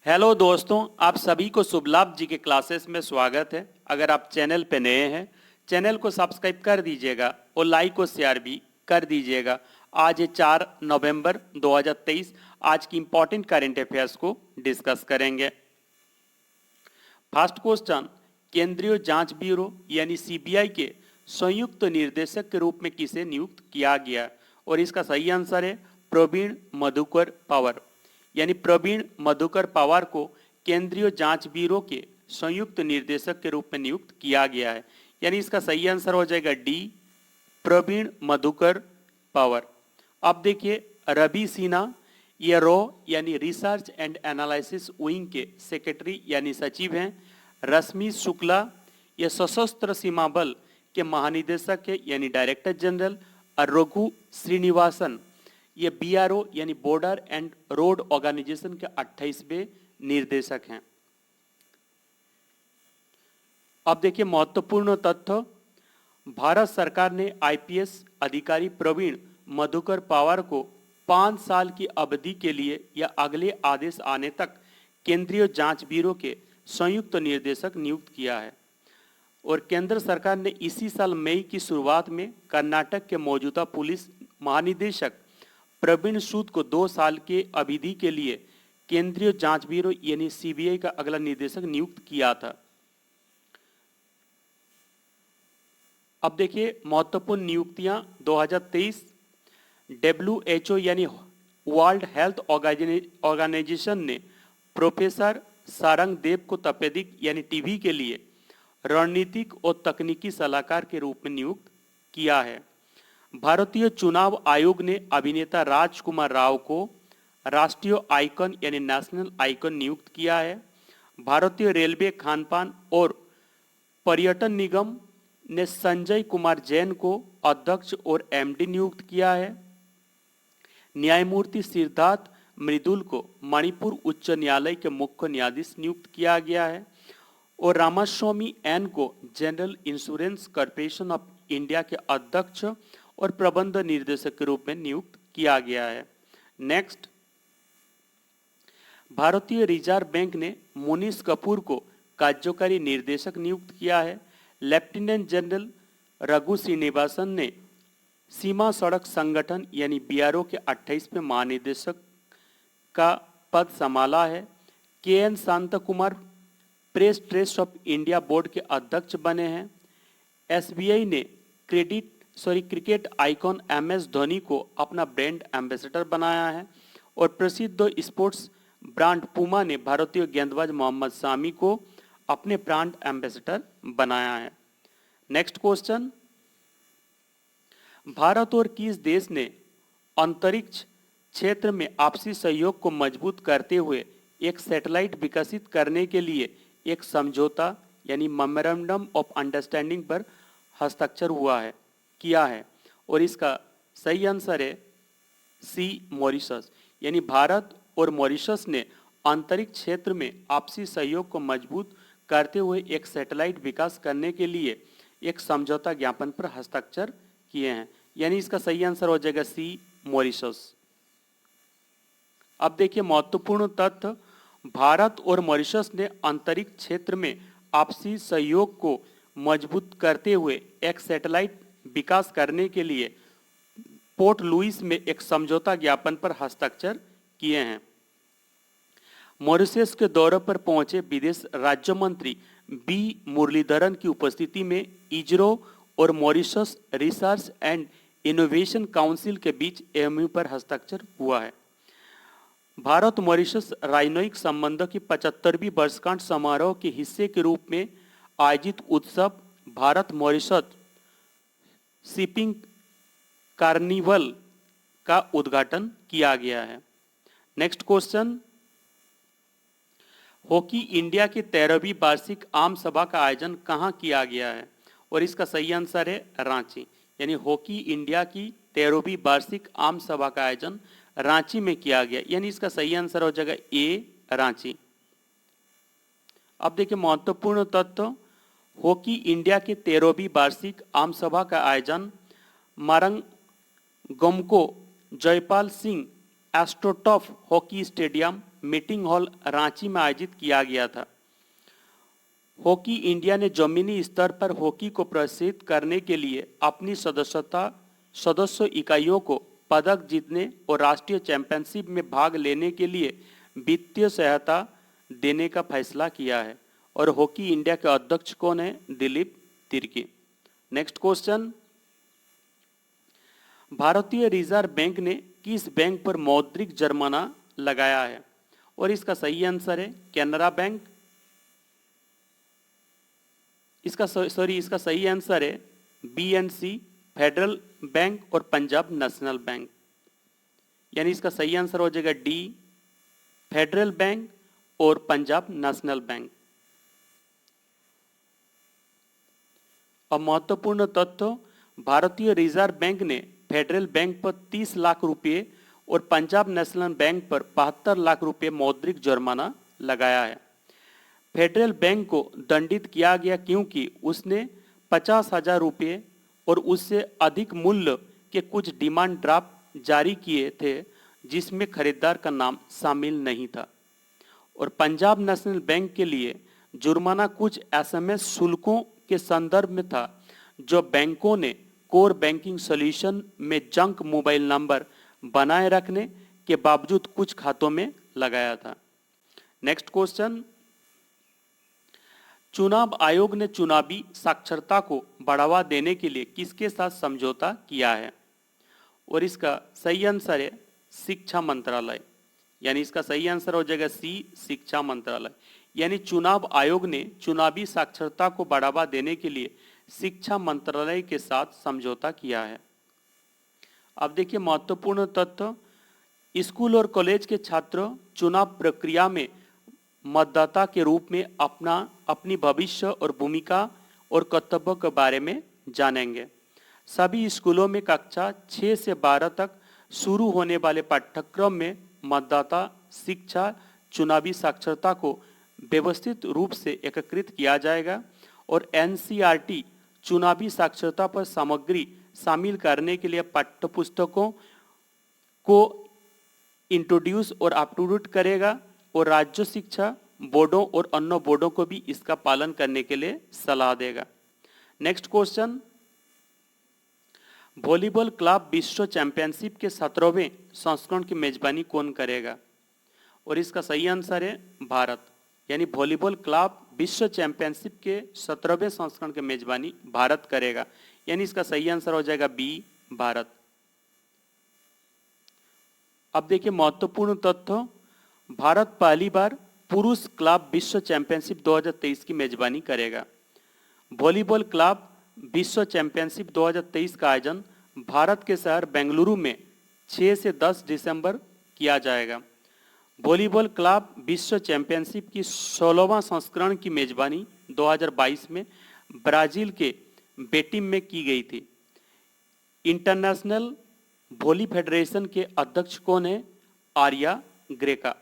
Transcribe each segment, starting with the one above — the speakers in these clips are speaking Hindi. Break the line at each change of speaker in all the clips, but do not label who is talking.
हेलो दोस्तों, आप सभी को शुभ लाभ जी के क्लासेस में स्वागत है। अगर आप चैनल पे नए हैं, चैनल को सब्सक्राइब कर दीजिएगा और लाइक और शेयर भी कर दीजिएगा। आज है 4 नवंबर 2023। आज की इंपॉर्टेंट करंट अफेयर्स को डिस्कस करेंगे। फर्स्ट क्वेश्चन, केंद्रीय जांच ब्यूरो यानी सीबीआई के संयुक्त निर्देशक के रूप में किसे नियुक्त किया गया? और इसका सही आंसर है प्रवीण मधुकर पवार। यानी प्रवीण मधुकर पवार को केंद्रीय जांच ब्यूरो के संयुक्त निर्देशक के रूप में नियुक्त किया गया है। यानी इसका सही आंसर हो जाएगा डी, प्रवीण मधुकर पवार। अब देखिए, रवि सिन्हा ये रॉ यानी रिसर्च एंड एनालिसिस विंग के सेक्रेटरी यानी सचिव हैं। रश्मि शुक्ला ये सशस्त्र सीमा बल के महानिदेशक है यानी डायरेक्टर जनरल। और रघु श्रीनिवासन ये बीआरओ यानी बॉर्डर एंड रोड ऑर्गेनाइजेशन के 28वें निर्देशक हैं। अब देखिए महत्वपूर्ण तथ्य, भारत सरकार ने आईपीएस अधिकारी प्रवीण मधुकर पवार को 5 साल की अवधि के लिए या अगले आदेश आने तक केंद्रीय जांच ब्यूरो के संयुक्त निर्देशक नियुक्त किया है। और केंद्र सरकार ने इसी साल मई की शुरुआत में कर्नाटक के मौजूदा पुलिस महानिदेशक प्रवीण सूद को 2 साल के अवधि के लिए केंद्रीय जांच ब्यूरो यानी सीबीआई का अगला निदेशक नियुक्त किया था। अब देखिए महत्वपूर्ण नियुक्तियां 2023, WHO यानी वर्ल्ड हेल्थ ऑर्गेनाइजेशन ने प्रोफेसर सारंग देव को तपेदिक यानी टीबी के लिए रणनीतिक और तकनीकी सलाहकार के रूप में नियुक्त किया है। भारतीय चुनाव आयोग ने अभिनेता राजकुमार राव को राष्ट्रीय आइकन यानी नेशनल आइकन नियुक्त किया है। भारतीय रेलवे खानपान और पर्यटन निगम ने संजय कुमार जैन को अध्यक्ष और एमडी नियुक्त किया है। न्यायमूर्ति सिद्धार्थ मृदुल को मणिपुर उच्च न्यायालय के मुख्य न्यायाधीश नियुक्त किया गया है। और रामास्वामी एन को general insurance corporation of India के अध्यक्ष और प्रबंध निर्देशक के रूप में नियुक्त किया गया है। नेक्स्ट, भारतीय रिजर्व बैंक ने मुनीष कपूर को कार्यकारी निर्देशक नियुक्त किया है। लेफ्टिनेंट जनरल रघु श्रीनिवासन ने सीमा सड़क संगठन यानी बीआरओ के 28वें महानिदेशक का पद संभाला है। केएन शांत Kumar press trust of India board के अध्यक्ष बने हैं। एसबीआई ने क्रिकेट आइकॉन एमएस धोनी को अपना ब्रांड एम्बेसडर बनाया है। और प्रसिद्ध स्पोर्ट्स ब्रांड पूमा ने भारतीय गेंदबाज मोहम्मद शामी को अपने ब्रांड एम्बेसडर बनाया है। नेक्स्ट क्वेश्चन, भारत और किस देश ने अंतरिक्ष क्षेत्र में आपसी सहयोग को मजबूत करते हुए एक सैटेलाइट विकसित करने के लिए एक समझौता यानी मेमोरेंडम ऑफ अंडरस्टैंडिंग पर हस्ताक्षर किया है? और इसका सही आंसर है सी, मॉरिशस। यानी भारत और मॉरिशस ने अंतरिक्ष क्षेत्र में आपसी सहयोग को मजबूत करते हुए एक सैटेलाइट विकास करने के लिए एक समझौता ज्ञापन पर हस्ताक्षर किए हैं। यानी इसका सही आंसर हो जाएगा सी, मॉरिशस। अब देखिए महत्वपूर्ण तथ्य, भारत और मॉरिशस ने अंतरिक्ष क्षेत्र में आपसी सहयोग को मजबूत करते हुए एक सैटेलाइट विकास करने के लिए पोर्ट लुइस में एक समझौता ज्ञापन पर हस्ताक्षर किए हैं। मॉरिशस के दौरे पर पहुंचे विदेश राज्य मंत्री बी मुरलीधरन की उपस्थिति में इसरो और Mauritius research and innovation council के बीच एमओयू पर हस्ताक्षर हुआ है। भारत मॉरिशस राजनयिक संबंधों की 75वीं वर्षगांठ समारोह के हिस्से के रूप में आयोजित उत्सव भारत मॉरिशस शिपिंग कार्निवल का उद्घाटन किया गया है। नेक्स्ट क्वेश्चन, हॉकी इंडिया की 13वीं वार्षिक आम सभा का आयोजन कहाँ किया गया है? और इसका सही आंसर है रांची। यानी हॉकी इंडिया की 13वीं वार्षिक आम सभा का आयोजन रांची में किया गया। यानी इसका सही आंसर हो जाएगा ए, रांची। अब देखिए महत्वपूर्ण तथ्य, हॉकी इंडिया के 13वीं वार्षिक आम सभा का आयोजन Marang Gomke Jaipal Singh astroturf hockey stadium meeting hall Ranchi में आयोजित किया गया था। हॉकी इंडिया ने जमीनी स्तर पर हॉकी को प्रोत्साहित करने के लिए अपनी सदस्य इकाइयों को पदक जीतने और राष्ट्रीय चैंपियनशिप में भाग लेने के लिए वित्तीय सहायता देने का फैसला किया है। और हॉकी इंडिया के अध्यक्ष कौन है? दिलीप तिर्की। नेक्स्ट क्वेश्चन, भारतीय रिजर्व बैंक ने किस बैंक पर मौद्रिक जुर्माना लगाया है? और इसका सही आंसर है कैनरा बैंक। इसका सही आंसर है बीएनसी, फेडरल बैंक और पंजाब नेशनल बैंक। यानी इसका सही आंसर हो जाएगा डी, फेडरल बैंक और पंजाब नेशनल बैंक। अब महत्वपूर्ण तथ्य, भारतीय रिजर्व बैंक ने फेडरल बैंक पर 30 लाख रुपए और पंजाब नेशनल बैंक पर 72 लाख रुपए मौद्रिक जुर्माना लगाया है। फेडरल बैंक को दंडित किया गया क्योंकि उसने 50,000 रुपये और उससे अधिक मूल्य के कुछ डिमांड ड्राफ्ट जारी किए थे जिसमें खरीदार का नाम शामिल नहीं था। और पंजाब नेशनल बैंक के लिए जुर्माना कुछ एसएमएस शुल्कों के संदर्भ में था जो बैंकों ने कोर बैंकिंग सॉल्यूशन में जंक मोबाइल नंबर बनाए रखने के बावजूद कुछ खातों में लगाया था। नेक्स्ट क्वेश्चन, चुनाव आयोग ने चुनावी साक्षरता को बढ़ावा देने के लिए किसके साथ समझौता किया है? और इसका सही आंसर है शिक्षा मंत्रालय। यानी इसका सही आंसर हो जाएगा सी, शिक्षा मंत्रालय। यानी चुनाव आयोग ने चुनावी साक्षरता को बढ़ावा देने के लिए शिक्षा मंत्रालय के साथ समझौता किया है। अब देखिए महत्वपूर्ण तथ्य, स्कूल और कॉलेज के छात्र चुनाव प्रक्रिया में मतदाता के रूप में अपनी भविष्य और भूमिका और कर्तव्यों के बारे में जानेंगे। सभी स्कूलों में कक्षा 6 से 12 तक शुरू होने वाले पाठ्यक्रम में मतदाता शिक्षा चुनावी साक्षरता को व्यवस्थित रूप से एकीकृत किया जाएगा और एनसीईआरटी चुनावी साक्षरता पर सामग्री शामिल करने के लिए पाठ्यपुस्तकों को इंट्रोड्यूस और अपटूडेट करेगा और राज्य शिक्षा बोर्डों और अन्य बोर्डों को भी इसका पालन करने के लिए सलाह देगा। नेक्स्ट क्वेश्चन, वॉलीबॉल क्लब विश्व चैंपियनशिप के 17वें संस्करण की मेजबानी कौन करेगा? और इसका सही आंसर है भारत। यानी वॉलीबॉल क्लब विश्व चैंपियनशिप के 17वें संस्करण की मेजबानी भारत करेगा। यानी इसका सही आंसर हो जाएगा बी, भारत। अब देखिए महत्वपूर्ण तथ्य, भारत पहली बार पुरुष क्लब विश्व चैंपियनशिप 2023 की मेजबानी करेगा। वॉलीबॉल क्लब विश्व चैंपियनशिप 2023 का आयोजन भारत के शहर बेंगलुरु में 6 से 10 दिसंबर किया जाएगा। वॉलीबॉल क्लब विश्व चैंपियनशिप की 16वां संस्करण की मेजबानी 2022 में ब्राजील के बेटिम में की गई थी। इंटरनेशनल वॉली फेडरेशन के अध्यक्ष कौन है? Arya Graça.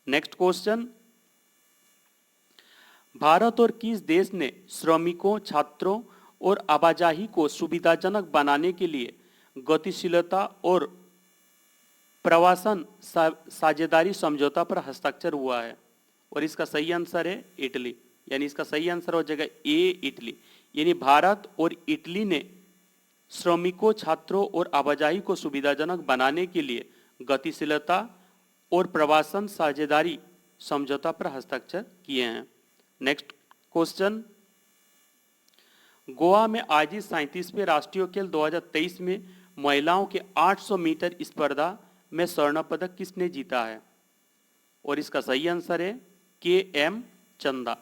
Next question, Bharat और किस देश ने श्रमिकों, छात्रों और आवाजाही को सुविधाजनक बनाने के लिए गतिशीलता और प्रवासन साझेदारी समझौता पर हस्ताक्षर हुआ है? और इसका सही आंसर है इटली। यानी इसका सही आंसर हो जाएगा ए, इटली। यानी भारत और इटली ने श्रमिकों, छात्रों और आवाजाही को सुविधाजनक बनाने के लिए गतिशीलता और प्रवासन साझेदारी समझौता पर हस्ताक्षर किए हैं। नेक्स्ट क्वेश्चन, गोवा में आयोजित 37वें राष्ट्रीय खेल 2023 में महिलाओं के 800 मीटर स्पर्धा में स्वर्ण पदक किसने जीता है? और इसका सही आंसर है के.एम. चंदा।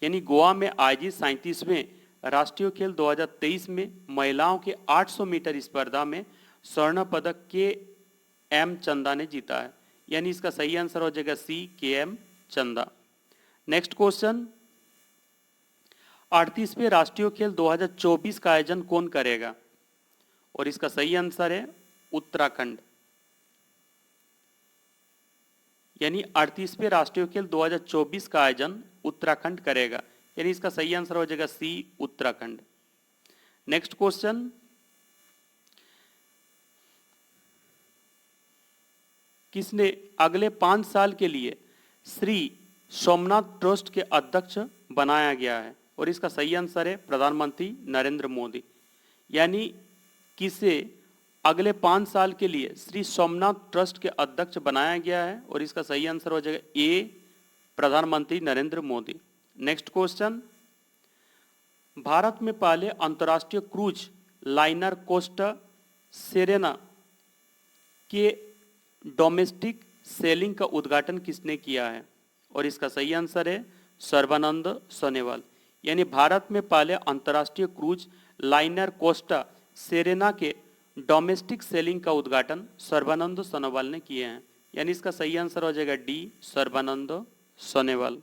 यानी गोवा में आयोजित 37वें राष्ट्रीय खेल 2023 में महिलाओं के 800 मीटर स्पर्धा में स्वर्ण पदक के.एम. चंदा ने जीता है। यानी इसका सही आंसर हो जाएगा सी, के.एम. चंदा। नेक्स्ट क्वेश्चन, 38वें राष्ट्रीय खेल 2024 का आयोजन कौन करेगा? और इसका सही आंसर है उत्तराखंड। यानी 38वें राष्ट्रीय खेल 2024 का आयोजन उत्तराखंड करेगा। यानी इसका सही आंसर हो जाएगा सी, उत्तराखंड। नेक्स्ट क्वेश्चन, किसने अगले 5 साल के लिए श्री सोमनाथ ट्रस्ट के अध्यक्ष बनाया गया है? और इसका सही आंसर है प्रधानमंत्री नरेंद्र मोदी। यानी किसे अगले 5 साल के लिए श्री सोमनाथ ट्रस्ट के अध्यक्ष बनाया गया है? और इसका सही आंसर हो जाएगा ए, प्रधानमंत्री नरेंद्र मोदी। नेक्स्ट क्वेश्चन, भारत में पहले अंतर्राष्ट्रीय क्रूज लाइनर कोस्टा सेरेना के डोमेस्टिक सेलिंग का उद्घाटन किसने किया है? और इसका सही आंसर है सर्बानंद सोनोवाल। यानी भारत में पहले अंतर्राष्ट्रीय क्रूज लाइनर कोस्टा सेरेना के डोमेस्टिक सेलिंग का उद्घाटन सर्बानंद सोनोवाल ने किए हैं। यानी इसका सही आंसर हो जाएगा D, Sarbananda Sonowal.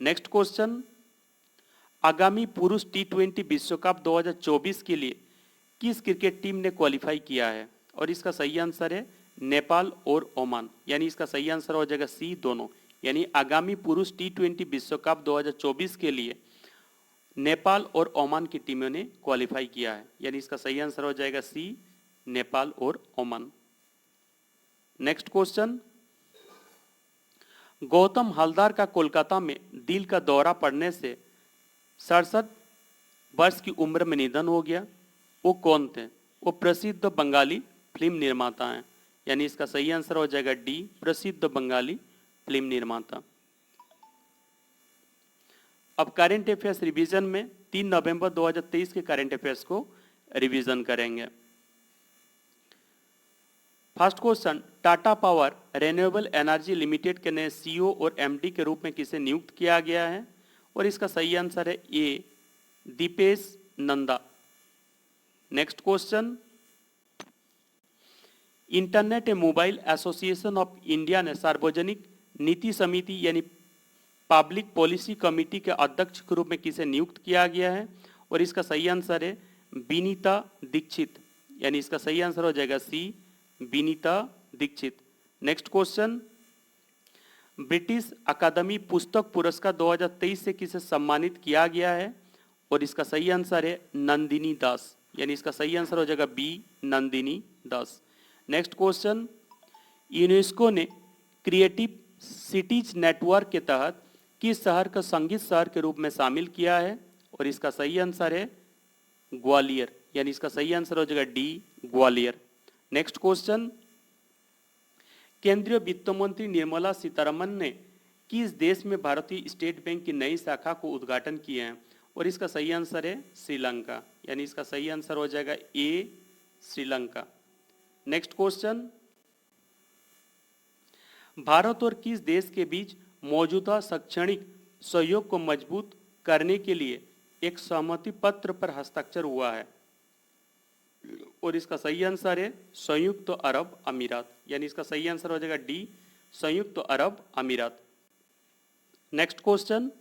Next question, आगामी पुरुष टी20 विश्व कप 2024 के लिए किस क्रिकेट टीम ने क्वालिफाई किया है? और इसका सही आंसर है नेपाल और ओमान। यानी इसका सही आंसर हो जाएगा सी, दोनों। यानी आगामी पुरुष टी20 विश्व कप 2024 के लिए नेपाल और ओमान की टीमों ने क्वालिफाई किया है। यानी इसका सही आंसर हो जाएगा सी, नेपाल और Oman. Next question, Gautam Haldar का कोलकाता में दिल का दौरा पड़ने से 67 वर्ष की उम्र में निधन हो गया। वो कौन थे? वो प्रसिद्ध बंगाली फिल्म निर्माता हैं। यानी इसका सही आंसर हो जाएगा डी, प्रसिद्ध बंगाली फिल्म निर्माता। अब करंट अफेयर्स रिवीजन में 3 नवंबर 2023 के करंट अफेयर्स को रिवीजन करेंगे। First question, Tata power renewable energy limited के नए सीईओ और एमडी के रूप में किसे नियुक्त किया गया है? और इसका सही आंसर है A, Deepesh Nanda. Next question, internet and mobile association of India ने सार्वजनिक नीति समिति यानी पब्लिक पॉलिसी कमेटी के अध्यक्ष के रूप में किसे नियुक्त किया गया है? और इसका सही आंसर है विनीता दीक्षित। यानी इसका सही आंसर हो जाएगा C, Vinita Dikshit. Next question, British अकादमी पुस्तक पुरस्कार 2023 से किसे सम्मानित किया गया है? और इसका सही आंसर है नंदिनी दास। यानी इसका सही आंसर हो जाएगा बी, नंदिनी दास। नेक्स्ट क्वेश्चन, यूनेस्को ने क्रिएटिव सिटीज नेटवर्क के तहत किस शहर का संगीत शहर के रूप में शामिल किया है? और इसका सही आंसर है ग्वालियर। यानी इसका सही आंसर हो जाएगा डी, ग्वालियर। नेक्स्ट क्वेश्चन, केंद्रीय वित्त मंत्री निर्मला सीतारमन ने किस देश में भारतीय स्टेट बैंक की नई शाखा को उद्घाटन किए हैं? और इसका सही आंसर है श्रीलंका। यानी इसका सही आंसर हो जाएगा ए, श्रीलंका। नेक्स्ट क्वेश्चन, भारत और किस देश के बीच मौजूदा शैक्षणिक सहयोग को मजबूत करने के लिए एक सहमति पत्र पर हस्ताक्षर हुआ है? और इसका सही आंसर है संयुक्त अरब अमीरात। यानी इसका सही आंसर हो जाएगा डी, संयुक्त अरब अमीरात। नेक्स्ट क्वेश्चन,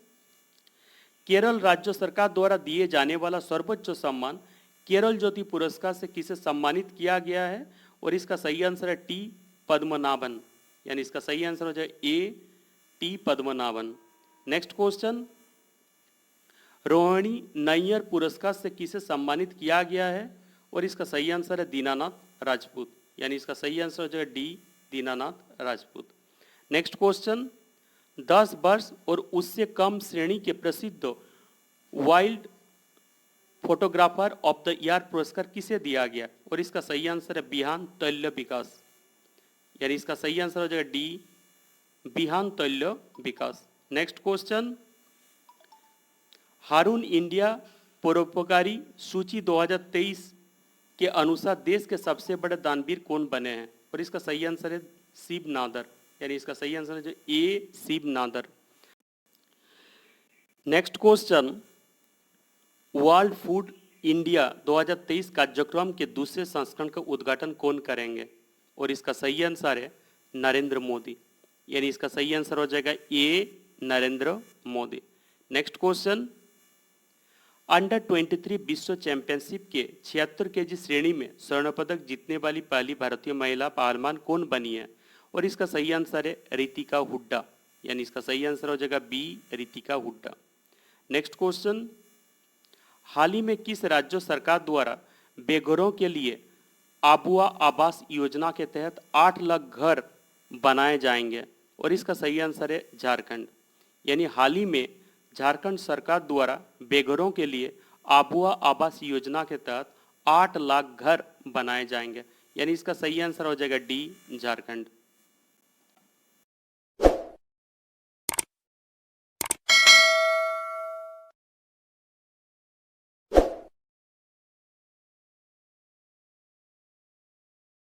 केरल राज्य सरकार द्वारा दिए जाने वाला सर्वोच्च सम्मान केरल ज्योति पुरस्कार से किसे सम्मानित किया गया है? और इसका सही आंसर है टी, पद्मनाभन। यानी इसका सही आंसर हो जाएगा A, T, Padmanabhan. Next question, Rohini Nayyar पुरस्कार से किसे सम्मानित किया गया है? और इसका सही आंसर है दीनानाथ राजपूत। यानी इसका सही आंसर हो जाएगा D, Dinanath Rajput. Next question, 10 वर्ष और उससे कम श्रेणी के प्रसिद्ध wild photographer of the year पुरस्कार किसे दिया गया? और इसका सही आंसर है बिहान तैल्य विकास। यानी इसका सही आंसर हो जाएगा डी, बिहान तैल्य विकास। नेक्स्ट क्वेश्चन, हारून इंडिया परोपकारी सूची 2023 के अनुसार देश के सबसे बड़े दानवीर कौन बने हैं? और इसका सही आंसर है शिव नादर। यानी इसका सही आंसर है A, Shiv Nadar. Next question, world food India 2023 कार्यक्रम के दूसरे संस्करण का उद्घाटन कौन करेंगे? और इसका सही आंसर है नरेंद्र मोदी। यानी इसका सही आंसर हो जाएगा A, Narendra Modi. Next question, under 23 विश्व चैंपियनशिप के 76 केजी श्रेणी में स्वर्ण पदक जीतने वाली पहली भारतीय महिला पहलवान कौन बनी है? और इसका सही आंसर है रितिका हुड्डा। यानी इसका सही आंसर हो जाएगा B, Ritika Hooda. Next question, हाल ही में किस राज्य सरकार द्वारा बेघरों के लिए आबुआ आवास योजना के तहत 8 लाख घर बनाए जाएंगे और इसका सही आंसर है झारखंड। यानी हाल ही में झारखंड सरकार द्वारा बेघरों के लिए आबुआ आवास योजना के तहत 8 लाख घर बनाए जाएंगे। यानी इसका सही आंसर हो जाएगा डी झारखंड।